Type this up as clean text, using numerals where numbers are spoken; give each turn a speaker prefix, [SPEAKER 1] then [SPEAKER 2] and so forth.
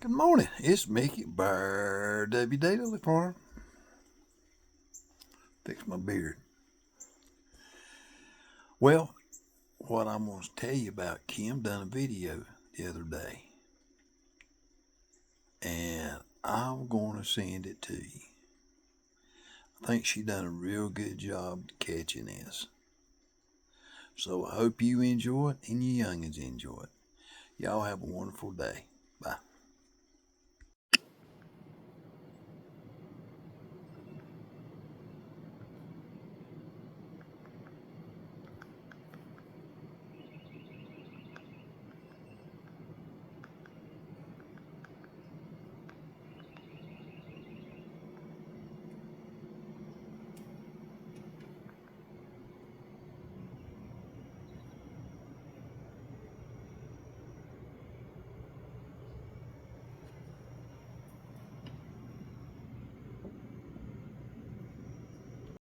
[SPEAKER 1] Good morning. It's Mickey Bird W. Daily Farm. Fix my beard. Well, what I'm going to tell you about Kim done a video the other day, and I'm going to send it to you. I think she done a real good job catching this. So I hope you enjoy it and your youngins enjoy it. Y'all have a wonderful day. Bye.